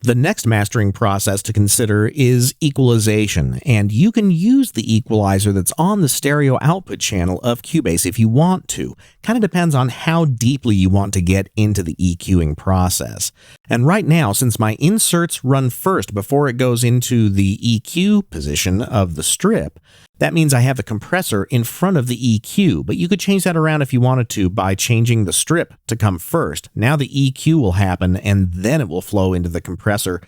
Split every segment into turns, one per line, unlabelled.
The next mastering process to consider is equalization, and you can use the equalizer that's on the stereo output channel of Cubase if you want to. Kind of depends on how deeply you want to get into the EQing process. And right now, since my inserts run first before it goes into the EQ position of the strip, that means I have the compressor in front of the EQ, but you could change that around if you wanted to by changing the strip to come first. Now the EQ will happen and then it will flow into the compressor.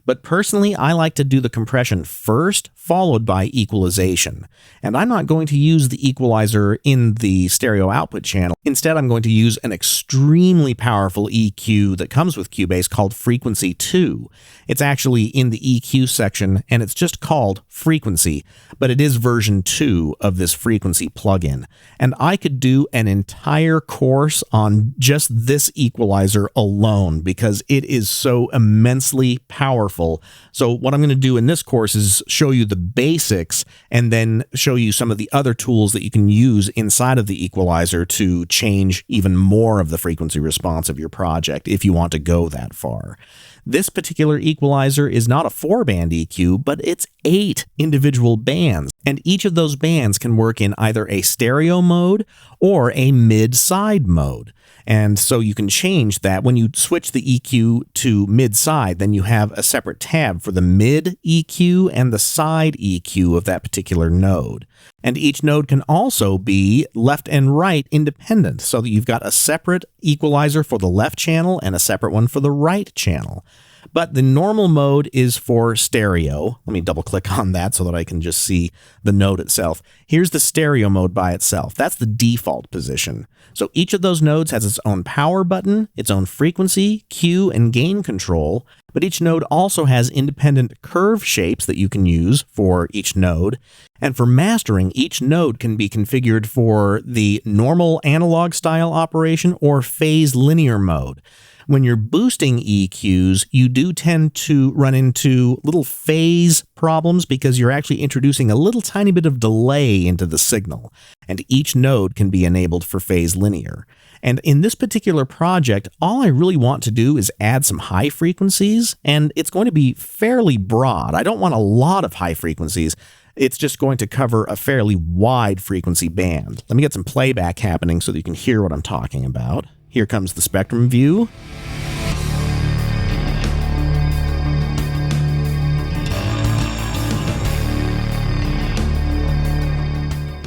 But personally, I like to do the compression first, followed by equalization. And I'm not going to use the equalizer in the stereo output channel. Instead, I'm going to use an extremely powerful EQ that comes with Cubase called Frequency 2. It's actually in the EQ section, and it's just called Frequency, but it is version 2 of this Frequency plugin. And I could do an entire course on just this equalizer alone because it is so immensely powerful. So what I'm going to do in this course is show you the basics and then show you some of the other tools that you can use inside of the equalizer to change even more of the frequency response of your project if you want to go that far. This particular equalizer is not a 4-band EQ, but it's 8 individual bands, and each of those bands can work in either a stereo mode or a mid-side mode. And so you can change that. When you switch the EQ to mid-side, then you have a separate tab for the mid EQ and the side EQ of that particular node. And each node can also be left and right independent, so that you've got a separate equalizer for the left channel and a separate one for the right channel. But the normal mode is for stereo. Let me double click on that so that I can just see the node itself. Here's the stereo mode by itself. That's the default position. So each of those nodes has its own power button, its own frequency, Q, and gain control, but each node also has independent curve shapes that you can use for each node. And for mastering, each node can be configured for the normal analog style operation or phase linear mode. When you're boosting EQs, you do tend to run into little phase problems because you're actually introducing a little tiny bit of delay into the signal, and each node can be enabled for phase linear. And in this particular project, all I really want to do is add some high frequencies, and it's going to be fairly broad. I don't want a lot of high frequencies. It's just going to cover a fairly wide frequency band. Let me get some playback happening so that you can hear what I'm talking about. Here comes the spectrum view.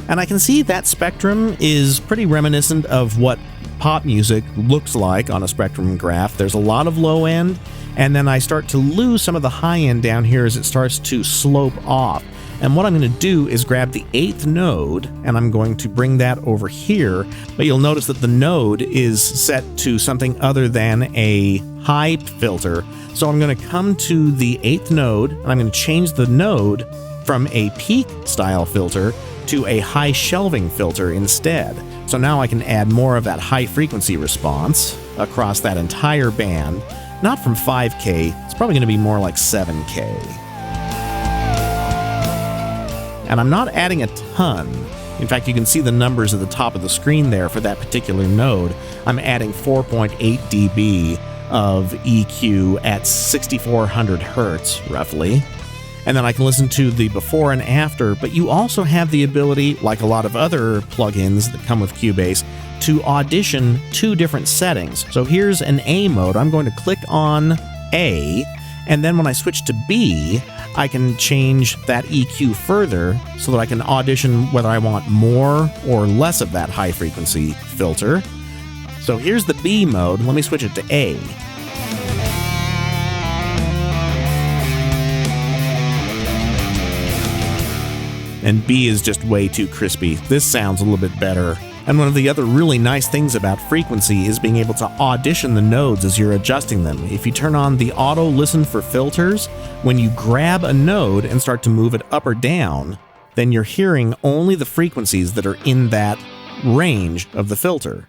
And I can see that spectrum is pretty reminiscent of what pop music looks like on a spectrum graph. There's a lot of low end, and then I start to lose some of the high end down here as it starts to slope off. And what I'm going to do is grab the 8th node, and I'm going to bring that over here, but you'll notice that the node is set to something other than a high filter. So I'm going to come to the 8th node, and I'm going to change the node from a peak style filter to a high shelving filter instead. So now I can add more of that high frequency response across that entire band, not from 5K, it's probably going to be more like 7K. And I'm not adding a ton. In fact, you can see the numbers at the top of the screen there for that particular node. I'm adding 4.8 dB of EQ at 6400 hertz, roughly. And then I can listen to the before and after, but you also have the ability, like a lot of other plugins that come with Cubase, to audition 2 different settings. So here's an A mode. I'm going to click on A, and then when I switch to B, I can change that EQ further so that I can audition whether I want more or less of that high frequency filter. So here's the B mode. Let me switch it to A. And B is just way too crispy. This sounds a little bit better. And one of the other really nice things about frequency is being able to audition the nodes as you're adjusting them. If you turn on the auto listen for filters, when you grab a node and start to move it up or down, then you're hearing only the frequencies that are in that range of the filter.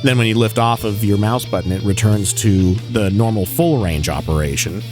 Then when you lift off of your mouse button, it returns to the normal full range operation.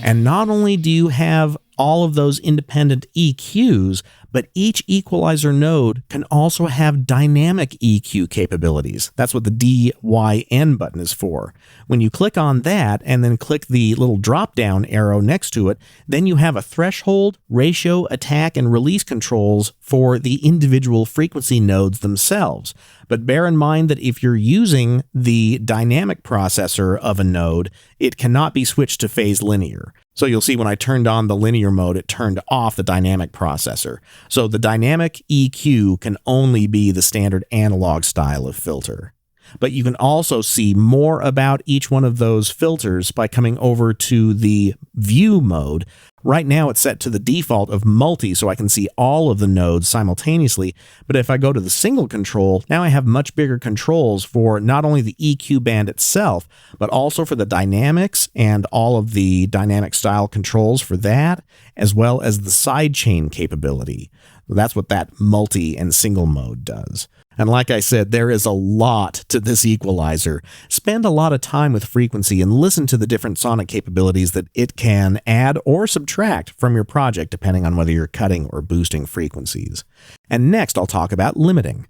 And not only do you have all of those independent EQs, But each equalizer node can also have dynamic EQ capabilities. That's what the DYN button is for. When you click on that and then click the little drop-down arrow next to it, then you have a threshold, ratio, attack, and release controls for the individual frequency nodes themselves. But bear in mind that if you're using the dynamic processor of a node, it cannot be switched to phase linear. So you'll see when I turned on the linear mode, it turned off the dynamic processor. So the dynamic EQ can only be the standard analog style of filter. But you can also see more about each one of those filters by coming over to the view mode. Right now it's set to the default of multi, so I can see all of the nodes simultaneously. But if I go to the single control, now I have much bigger controls for not only the EQ band itself, but also for the dynamics and all of the dynamic style controls for that, as well as the sidechain capability. That's what that multi and single mode does. And like I said, there is a lot to this equalizer. Spend a lot of time with frequency and listen to the different sonic capabilities that it can add or subtract from your project, depending on whether you're cutting or boosting frequencies. And next, I'll talk about limiting.